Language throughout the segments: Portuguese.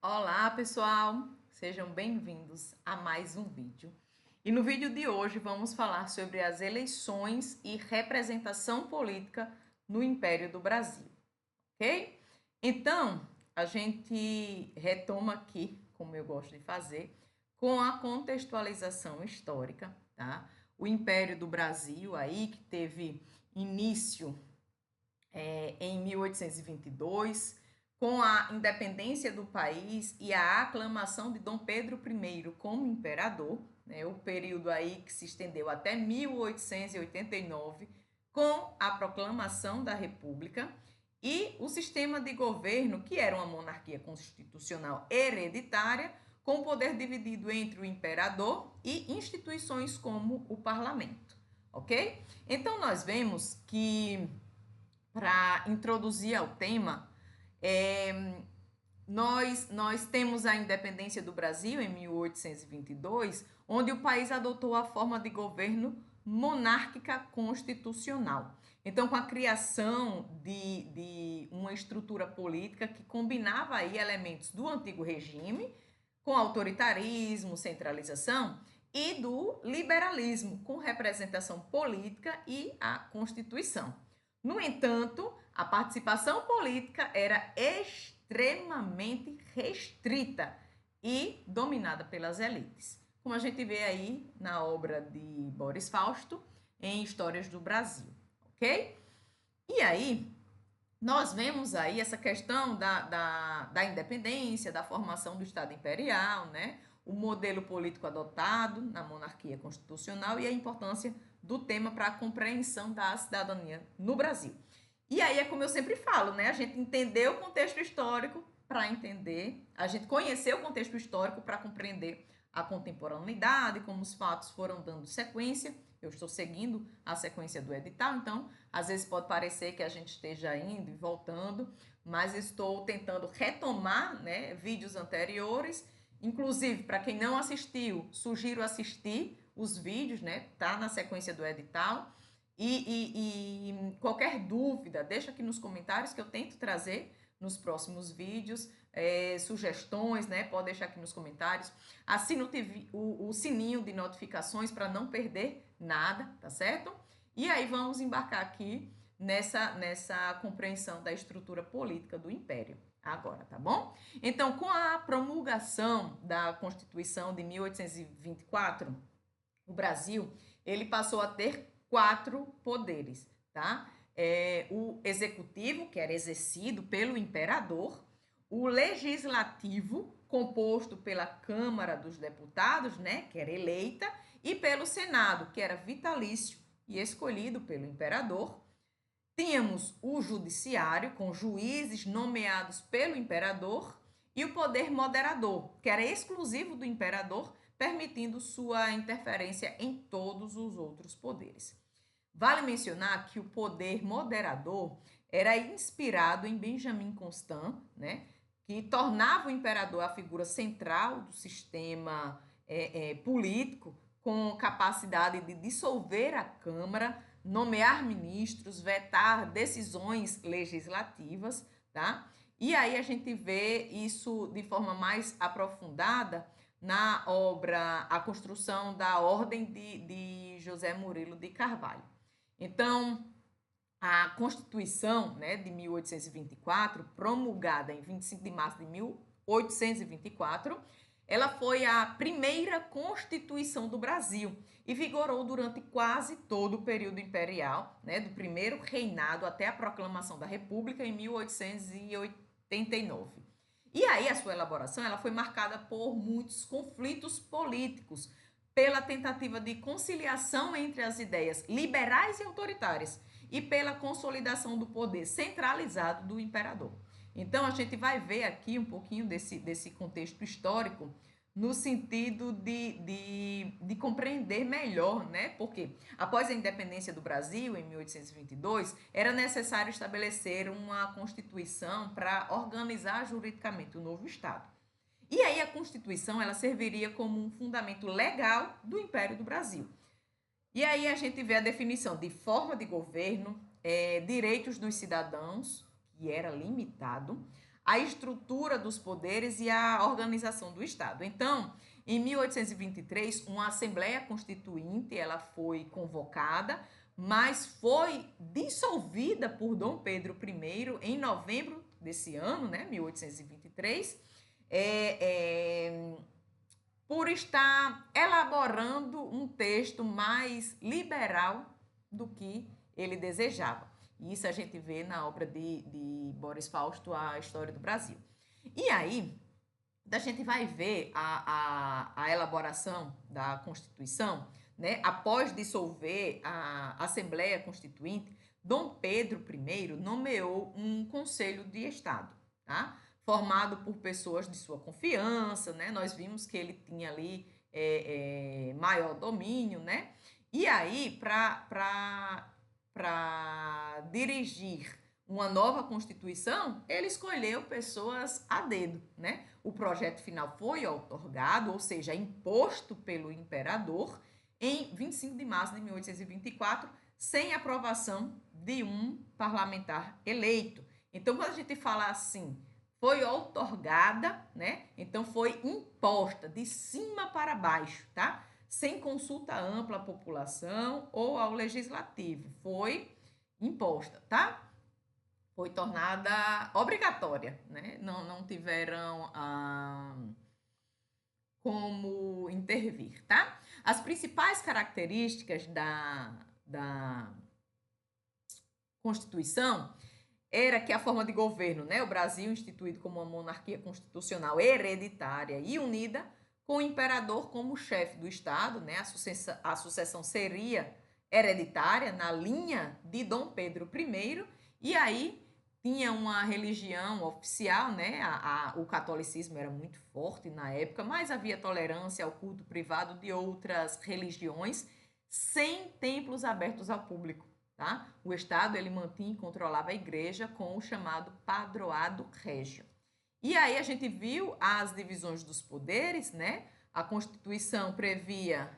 Olá, pessoal! Sejam bem-vindos a mais um vídeo. E no vídeo de hoje vamos falar sobre as eleições e representação política no Império do Brasil, ok? Então, a gente retoma aqui, como eu gosto de fazer, com a contextualização histórica, tá? O Império do Brasil aí, que teve início em 1822, com a independência do país e a aclamação de Dom Pedro I como imperador, né, o período aí que se estendeu até 1889, com a proclamação da República e o sistema de governo, que era uma monarquia constitucional hereditária, com o poder dividido entre o imperador e instituições como o parlamento, ok? Então, nós vemos que para introduzir ao tema, nós temos a independência do Brasil em 1822, onde o país adotou a forma de governo monárquica constitucional. Então, com a criação de uma estrutura política que combinava aí elementos do antigo regime, com autoritarismo, centralização, e do liberalismo, com representação política e a Constituição. No entanto, a participação política era extremamente restrita e dominada pelas elites, como a gente vê aí na obra de Boris Fausto, em Histórias do Brasil, ok? E aí, nós vemos aí essa questão da independência, da formação do Estado Imperial, né? O modelo político adotado na monarquia constitucional e a importância do tema para a compreensão da cidadania no Brasil. E aí é como eu sempre falo, né? A gente entender o contexto histórico para entender, a gente conhecer o contexto histórico para compreender a contemporaneidade, como os fatos foram dando sequência. Eu estou seguindo a sequência do edital, então às vezes pode parecer que a gente esteja indo e voltando, mas estou tentando retomar, né, vídeos anteriores. Inclusive, para quem não assistiu, sugiro assistir os vídeos, né? Tá na sequência do edital. E qualquer dúvida, deixa aqui nos comentários que eu tento trazer nos próximos vídeos, sugestões, né? Pode deixar aqui nos comentários. Assina o sininho de notificações para não perder nada, tá certo? E aí vamos embarcar aqui nessa compreensão da estrutura política do Império agora, tá bom? Então, com a promulgação da Constituição de 1824, o Brasil ele passou a ter 4 poderes, tá? O executivo, que era exercido pelo imperador, o legislativo, composto pela Câmara dos Deputados, né, que era eleita, e pelo Senado, que era vitalício e escolhido pelo imperador. Tínhamos o judiciário, com juízes nomeados pelo imperador, e o poder moderador, que era exclusivo do imperador, permitindo sua interferência em todos os outros poderes. Vale mencionar que o poder moderador era inspirado em Benjamin Constant, né, que tornava o imperador a figura central do sistema político, com capacidade de dissolver a Câmara, nomear ministros, vetar decisões legislativas, tá? E aí a gente vê isso de forma mais aprofundada na obra A Construção da Ordem de José Murilo de Carvalho. Então, a Constituição, né, de 1824, promulgada em 25 de março de 1824, ela foi a primeira Constituição do Brasil e vigorou durante quase todo o período imperial, né, do primeiro reinado até a proclamação da República em 1889. E aí a sua elaboração ela foi marcada por muitos conflitos políticos, pela tentativa de conciliação entre as ideias liberais e autoritárias e pela consolidação do poder centralizado do imperador. Então, a gente vai ver aqui um pouquinho desse contexto histórico no sentido de compreender melhor, né? Porque após a independência do Brasil, em 1822, era necessário estabelecer uma Constituição para organizar juridicamente o novo Estado. E aí a Constituição ela serviria como um fundamento legal do Império do Brasil. E aí a gente vê a definição de forma de governo, direitos dos cidadãos, que era limitado, a estrutura dos poderes e a organização do Estado. Então, em 1823, uma Assembleia Constituinte ela foi convocada, mas foi dissolvida por Dom Pedro I em novembro desse ano, né, 1823, por estar elaborando um texto mais liberal do que ele desejava. E isso a gente vê na obra de Boris Fausto, A História do Brasil. E aí, a gente vai ver a elaboração da Constituição, né? Após dissolver a Assembleia Constituinte, Dom Pedro I nomeou um Conselho de Estado, tá? Formado por pessoas de sua confiança, né? Nós vimos que ele tinha ali maior domínio, né? E aí, para dirigir uma nova Constituição, ele escolheu pessoas a dedo, né? O projeto final foi outorgado, ou seja, imposto pelo imperador, em 25 de março de 1824, sem aprovação de um parlamentar eleito. Então, quando a gente fala assim, foi outorgada, né? Então, foi imposta de cima para baixo, tá? Sem consulta ampla à população ou ao legislativo. Foi imposta, tá? Foi tornada obrigatória, né? Não tiveram como intervir, tá? As principais características da Constituição era que a forma de governo, né? O Brasil instituído como uma monarquia constitucional hereditária e unida, com o imperador como chefe do Estado, né? A sucessão seria hereditária na linha de Dom Pedro I, e aí tinha uma religião oficial, né? O catolicismo era muito forte na época, mas havia tolerância ao culto privado de outras religiões, sem templos abertos ao público, tá? O Estado ele mantinha e controlava a igreja com o chamado padroado régio. E aí a gente viu as divisões dos poderes, né? A Constituição previa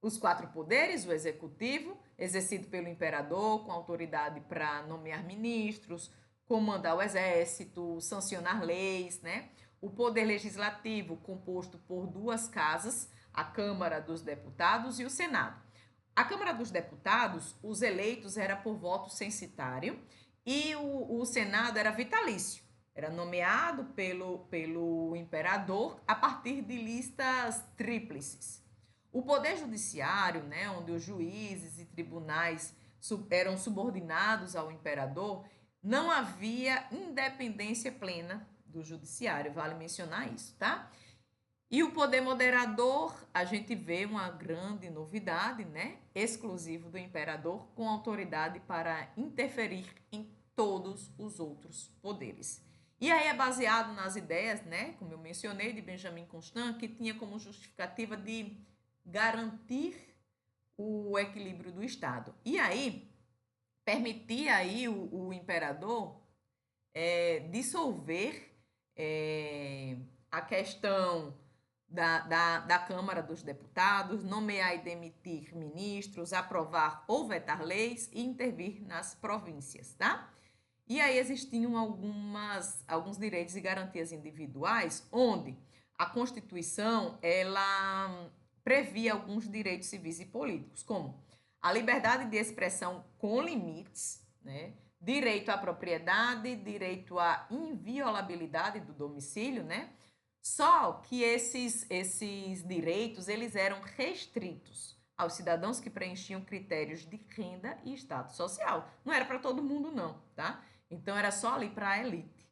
os 4 poderes, o executivo, exercido pelo imperador, com autoridade para nomear ministros, comandar o exército, sancionar leis, né? O poder legislativo, composto por 2 casas, a Câmara dos Deputados e o Senado. A Câmara dos Deputados, os eleitos era por voto censitário e o Senado era vitalício. Era nomeado pelo imperador a partir de listas tríplices. O poder judiciário, né, onde os juízes e tribunais eram subordinados ao imperador, não havia independência plena do judiciário, vale mencionar isso, tá? E o poder moderador, a gente vê uma grande novidade, né? Exclusivo do imperador, com autoridade para interferir em todos os outros poderes. E aí é baseado nas ideias, né? Como eu mencionei, de Benjamin Constant, que tinha como justificativa de garantir o equilíbrio do Estado. E aí permitia aí o imperador dissolver a questão da Câmara dos Deputados, nomear e demitir ministros, aprovar ou vetar leis e intervir nas províncias, tá? E aí existiam alguns direitos e garantias individuais, onde a Constituição, ela previa alguns direitos civis e políticos, como a liberdade de expressão com limites, né? Direito à propriedade, direito à inviolabilidade do domicílio, né? Só que esses direitos, eles eram restritos aos cidadãos que preenchiam critérios de renda e status social. Não era para todo mundo, não, tá? Então, era só ali para a elite,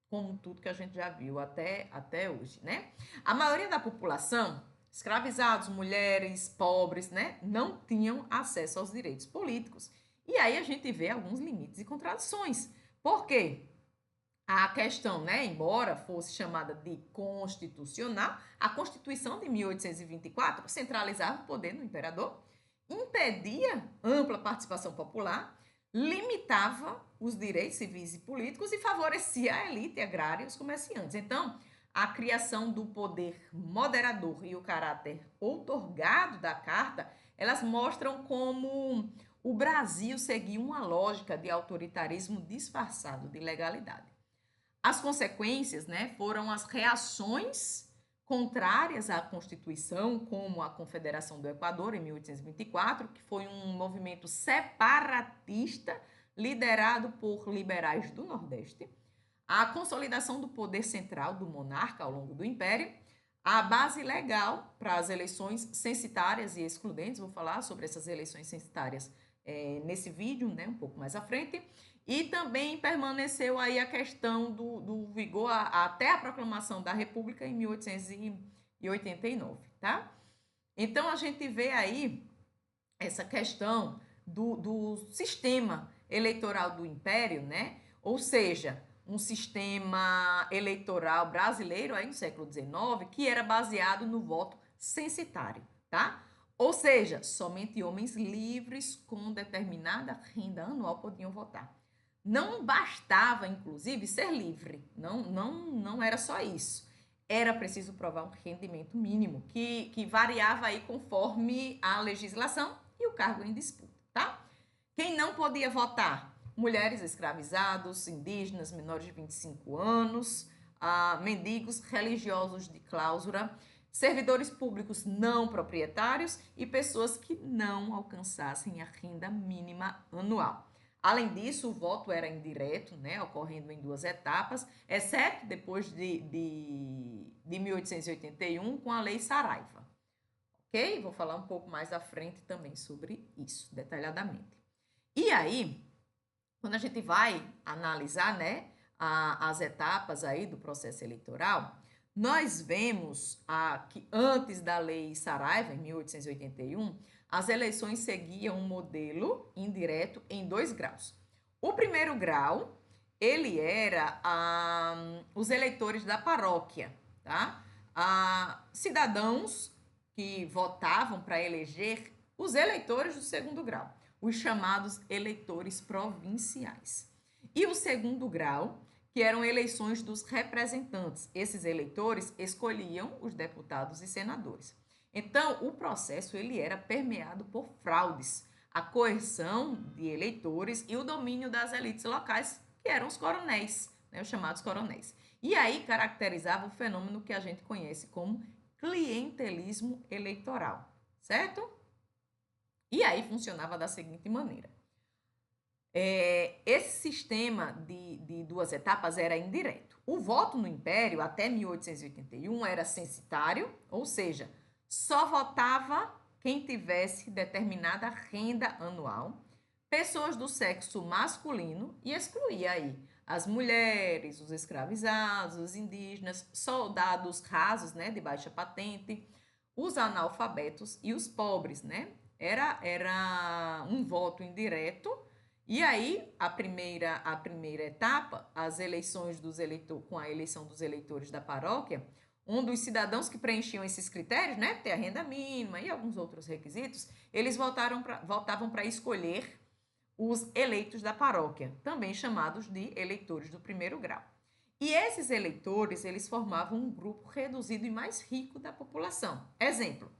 como tudo que a gente já viu até hoje, né? A maioria da população, escravizados, mulheres, pobres, né, não tinham acesso aos direitos políticos. E aí a gente vê alguns limites e contradições. Por quê? A questão, né, embora fosse chamada de constitucional, a Constituição de 1824 centralizava o poder no imperador, impedia ampla participação popular, limitava os direitos civis e políticos e favorecia a elite agrária e os comerciantes. Então, a criação do poder moderador e o caráter outorgado da Carta, elas mostram como o Brasil seguia uma lógica de autoritarismo disfarçado de legalidade. As consequências, né, foram as reações contrárias à Constituição, como a Confederação do Equador, em 1824, que foi um movimento separatista liderado por liberais do Nordeste, a consolidação do poder central do monarca ao longo do Império, a base legal para as eleições censitárias e excludentes, vou falar sobre essas eleições censitárias nesse vídeo, né, um pouco mais à frente, e também permaneceu aí a questão do vigor até a proclamação da República em 1889, tá? Então, a gente vê aí essa questão do sistema eleitoral do Império, né? Ou seja, um sistema eleitoral brasileiro aí no século XIX que era baseado no voto censitário, tá? Ou seja, somente homens livres com determinada renda anual podiam votar. Não bastava, inclusive, ser livre. Não era só isso. Era preciso provar um rendimento mínimo, que variava aí conforme a legislação e o cargo em disputa, tá? Quem não podia votar? Mulheres escravizados, indígenas menores de 25 anos, mendigos religiosos de clausura, servidores públicos não proprietários e pessoas que não alcançassem a renda mínima anual. Além disso, o voto era indireto, né, ocorrendo em 2 etapas, exceto depois de 1881, com a Lei Saraiva. Ok? Vou falar um pouco mais à frente também sobre isso, detalhadamente. E aí, quando a gente vai analisar, né, as etapas aí do processo eleitoral, nós vemos que antes da Lei Saraiva, em 1881, as eleições seguiam um modelo indireto em 2 graus. O primeiro grau, ele era os eleitores da paróquia, tá? Cidadãos que votavam para eleger os eleitores do segundo grau, os chamados eleitores provinciais. E o segundo grau, que eram eleições dos representantes. Esses eleitores escolhiam os deputados e senadores. Então, o processo ele era permeado por fraudes, a coerção de eleitores e o domínio das elites locais, que eram os coronéis, né, os chamados coronéis. E aí caracterizava o fenômeno que a gente conhece como clientelismo eleitoral, certo? E aí funcionava da seguinte maneira. Esse sistema de 2 etapas era indireto. O voto no Império, até 1881, era censitário, ou seja, só votava quem tivesse determinada renda anual, pessoas do sexo masculino, e excluía aí as mulheres, os escravizados, os indígenas, soldados rasos, né, de baixa patente, os analfabetos e os pobres, né? Era um voto indireto. E aí, a primeira etapa, as eleições dos eleitores, com a eleição dos eleitores da paróquia, onde os cidadãos que preenchiam esses critérios, né, ter a renda mínima e alguns outros requisitos, eles votavam para escolher os eleitos da paróquia, também chamados de eleitores do primeiro grau. E esses eleitores, eles formavam um grupo reduzido e mais rico da população. Exemplo,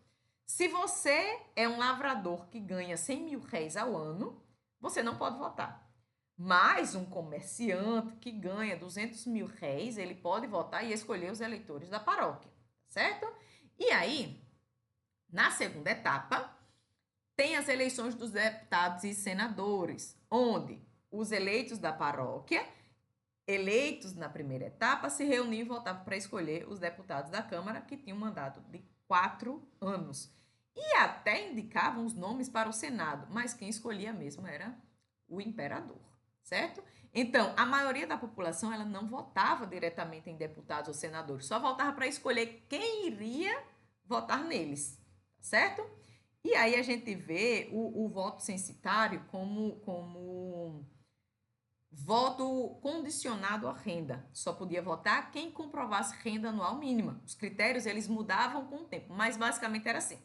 se você é um lavrador que ganha 100 mil réis ao ano, você não pode votar. Mas um comerciante que ganha 200 mil réis, ele pode votar e escolher os eleitores da paróquia, certo? E aí, na segunda etapa, tem as eleições dos deputados e senadores, onde os eleitos da paróquia, eleitos na primeira etapa, se reuniam e votavam para escolher os deputados da Câmara, que tinham um mandato de 4 anos. E até indicavam os nomes para o Senado, mas quem escolhia mesmo era o imperador, certo? Então, a maioria da população ela não votava diretamente em deputados ou senadores, só votava para escolher quem iria votar neles, certo? E aí a gente vê o voto censitário como voto condicionado à renda. Só podia votar quem comprovasse renda anual mínima. Os critérios eles mudavam com o tempo, mas basicamente era assim.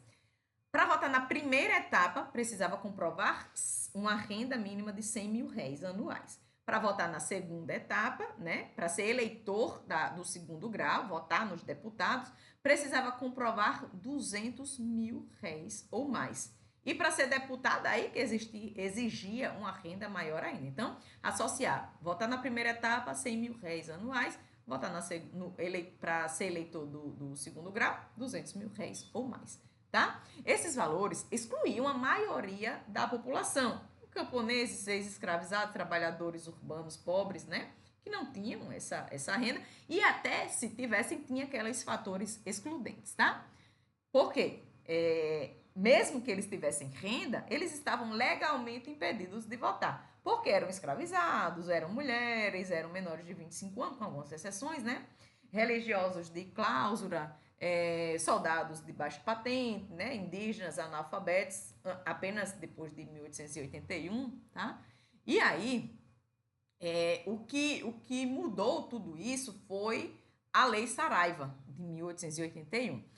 Para votar na primeira etapa, precisava comprovar uma renda mínima de 100 mil réis anuais. Para votar na segunda etapa, né, para ser eleitor do segundo grau, votar nos deputados, precisava comprovar 200 mil réis ou mais. E para ser deputado, aí que exigia uma renda maior ainda. Então, associar, votar na primeira etapa, R$ 100.000 anuais, votar para ser eleitor do segundo grau, R$ 200.000 ou mais, tá? Esses valores excluíam a maioria da população. Camponeses, ex-escravizados, trabalhadores urbanos pobres, né? Que não tinham essa renda e até se tivessem, tinha aqueles fatores excludentes, tá? Por quê? Mesmo que eles tivessem renda, eles estavam legalmente impedidos de votar, porque eram escravizados, eram mulheres, eram menores de 25 anos, com algumas exceções, né? Religiosos de cláusula, soldados de baixa patente, né? Indígenas, analfabetos, apenas depois de 1881, tá? E aí, o que mudou tudo isso foi a Lei Saraiva, de 1881.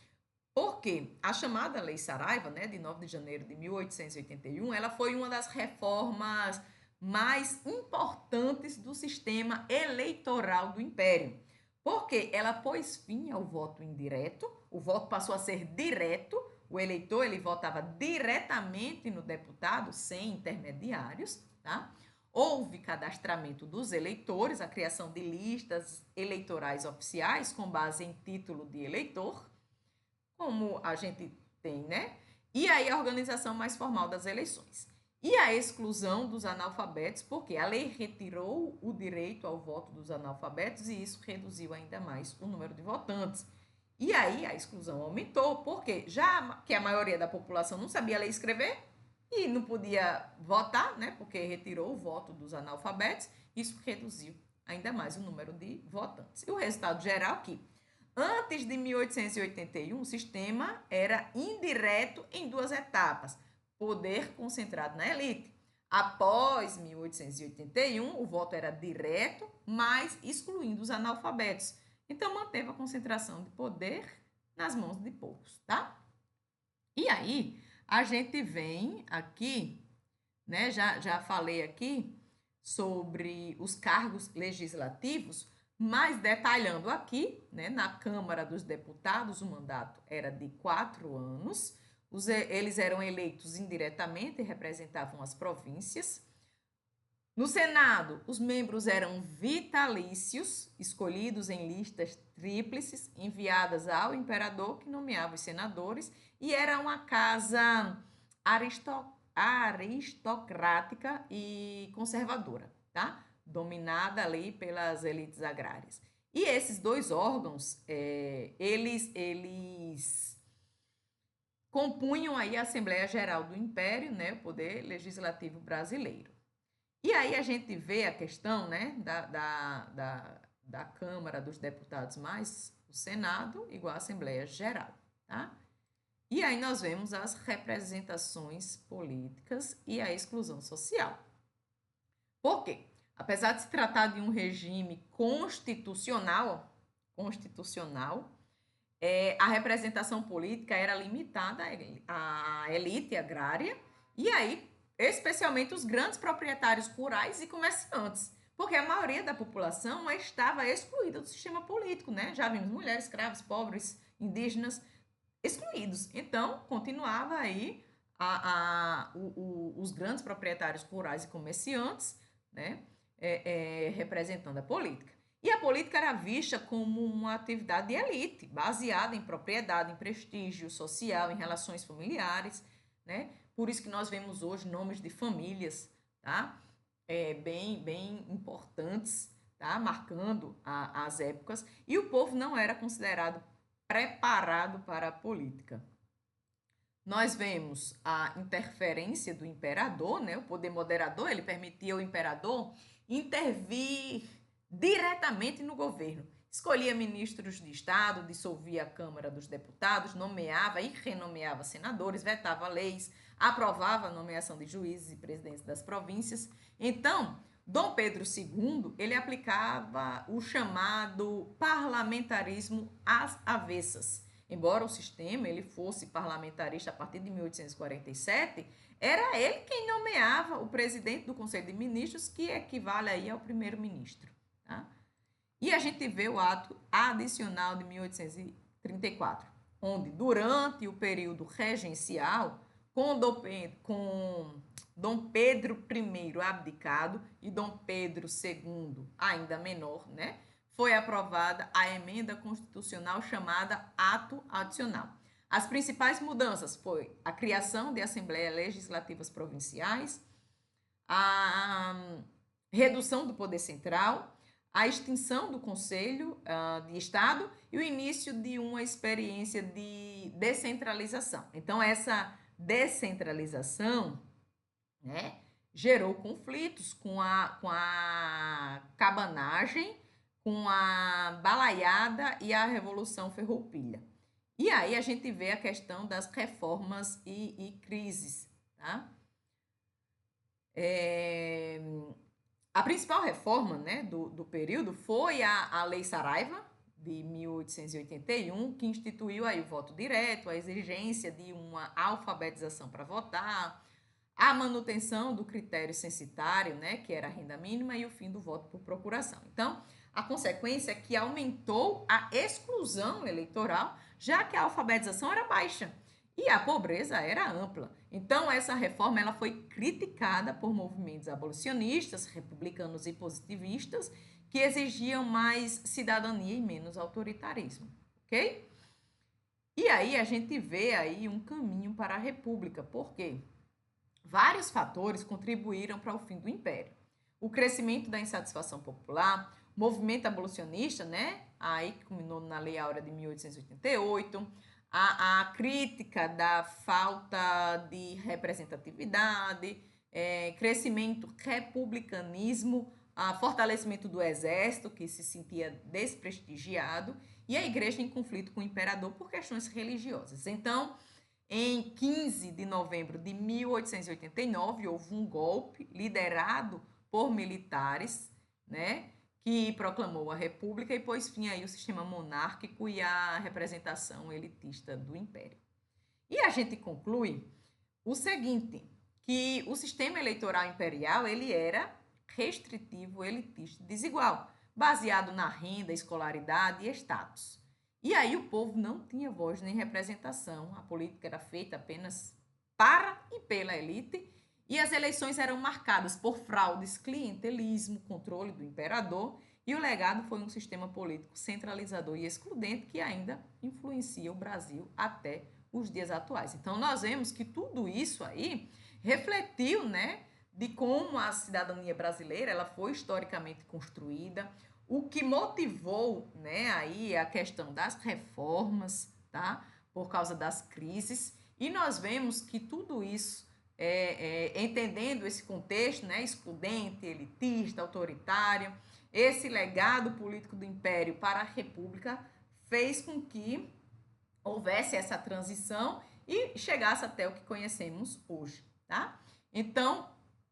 Porque a chamada Lei Saraiva, né, de 9 de janeiro de 1881, ela foi uma das reformas mais importantes do sistema eleitoral do Império. Porque ela pôs fim ao voto indireto, o voto passou a ser direto, o eleitor ele votava diretamente no deputado, sem intermediários, tá? Houve cadastramento dos eleitores, a criação de listas eleitorais oficiais com base em título de eleitor, como a gente tem, né? E aí a organização mais formal das eleições. E a exclusão dos analfabetos, porque a lei retirou o direito ao voto dos analfabetos e isso reduziu ainda mais o número de votantes. E aí a exclusão aumentou, porque já que a maioria da população não sabia ler e escrever e não podia votar, né? Porque retirou o voto dos analfabetos, isso reduziu ainda mais o número de votantes. E o resultado geral aqui. Antes de 1881, o sistema era indireto em duas etapas, poder concentrado na elite. Após 1881, o voto era direto, mas excluindo os analfabetos. Então, manteve a concentração de poder nas mãos de poucos, tá? E aí, a gente vem aqui, né? Já falei aqui sobre os cargos legislativos, mas detalhando aqui, né, na Câmara dos Deputados, o mandato era de 4 anos, eles eram eleitos indiretamente e representavam as províncias. No Senado, os membros eram vitalícios, escolhidos em listas tríplices, enviadas ao imperador, que nomeava os senadores, e era uma casa aristocrática e conservadora, tá? Dominada ali pelas elites agrárias. E esses dois órgãos, eles compunham aí a Assembleia Geral do Império, né, o Poder Legislativo Brasileiro. E aí a gente vê a questão, né, da Câmara dos Deputados mais o Senado igual a Assembleia Geral, tá? E aí nós vemos as representações políticas e a exclusão social. Por quê? Apesar de se tratar de um regime constitucional, a representação política era limitada à elite agrária e aí, especialmente os grandes proprietários rurais e comerciantes, porque a maioria da população estava excluída do sistema político, né? Já vimos mulheres, escravos, pobres, indígenas excluídos. Então, continuava aí os grandes proprietários rurais e comerciantes, né? Representando a política. E a política era vista como uma atividade de elite, baseada em propriedade, em prestígio social, em relações familiares, né? Por isso que nós vemos hoje nomes de famílias, tá? Bem importantes, tá? Marcando as épocas. E o povo não era considerado preparado para a política. Nós vemos a interferência do imperador, né? O poder moderador, ele permitia ao imperador intervir diretamente no governo. Escolhia ministros de Estado, dissolvia a Câmara dos Deputados, nomeava e renomeava senadores, vetava leis, aprovava a nomeação de juízes e presidentes das províncias. Então, Dom Pedro II, ele aplicava o chamado parlamentarismo às avessas. Embora o sistema ele fosse parlamentarista a partir de 1847, era ele quem nomeava o presidente do Conselho de Ministros, que equivale aí ao primeiro-ministro. Tá? E a gente vê o ato adicional de 1834, onde, durante o período regencial, com Dom Pedro I abdicado e Dom Pedro II ainda menor, né? Foi aprovada a emenda constitucional chamada Ato Adicional. As principais mudanças foi a criação de assembleias legislativas provinciais, a redução do poder central, a extinção do Conselho de Estado e o início de uma experiência de descentralização. Então, essa descentralização, né, gerou conflitos com a cabanagem, com a balaiada e a Revolução Ferroupilha. E aí a gente vê a questão das reformas e crises, tá? A principal reforma, né, do período foi a Lei Saraiva, de 1881, que instituiu aí o voto direto, a exigência de uma alfabetização para votar, a manutenção do critério censitário, né, que era a renda mínima, e o fim do voto por procuração. Então, a consequência é que aumentou a exclusão eleitoral, já que a alfabetização era baixa e a pobreza era ampla. Então, essa reforma ela foi criticada por movimentos abolicionistas, republicanos e positivistas, que exigiam mais cidadania e menos autoritarismo, ok? E aí a gente vê aí um caminho para a república, por quê? Vários fatores contribuíram para o fim do Império. O crescimento da insatisfação popular, movimento abolicionista, né? Aí que culminou na Lei Áurea de 1888, a crítica da falta de representatividade, crescimento republicanismo, fortalecimento do exército, que se sentia desprestigiado, e a igreja em conflito com o imperador por questões religiosas. Então, em 15 de novembro de 1889, houve um golpe liderado por militares, né, que proclamou a república e pôs fim aí ao sistema monárquico e à representação elitista do império. E a gente conclui o seguinte, que o sistema eleitoral imperial ele era restritivo, elitista e desigual, baseado na renda, escolaridade e status. E aí o povo não tinha voz nem representação, a política era feita apenas para e pela elite, e as eleições eram marcadas por fraudes, clientelismo, controle do imperador, e o legado foi um sistema político centralizador e excludente que ainda influencia o Brasil até os dias atuais. Então nós vemos que tudo isso aí refletiu, né, de como a cidadania brasileira ela foi historicamente construída, o que motivou, né, aí a questão das reformas, tá, por causa das crises, e nós vemos que tudo isso, entendendo esse contexto, né, excludente, elitista, autoritário, esse legado político do Império para a República fez com que houvesse essa transição e chegasse até o que conhecemos hoje, tá? Então,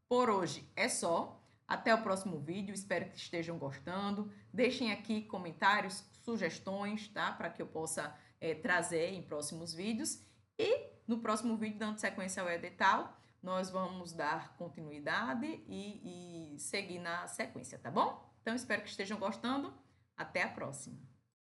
por hoje é só. Até o próximo vídeo, espero que estejam gostando. Deixem aqui comentários, sugestões, tá? Para que eu possa trazer em próximos vídeos. E no próximo vídeo, dando sequência ao edital, nós vamos dar continuidade e seguir na sequência, tá bom? Então, espero que estejam gostando. Até a próxima!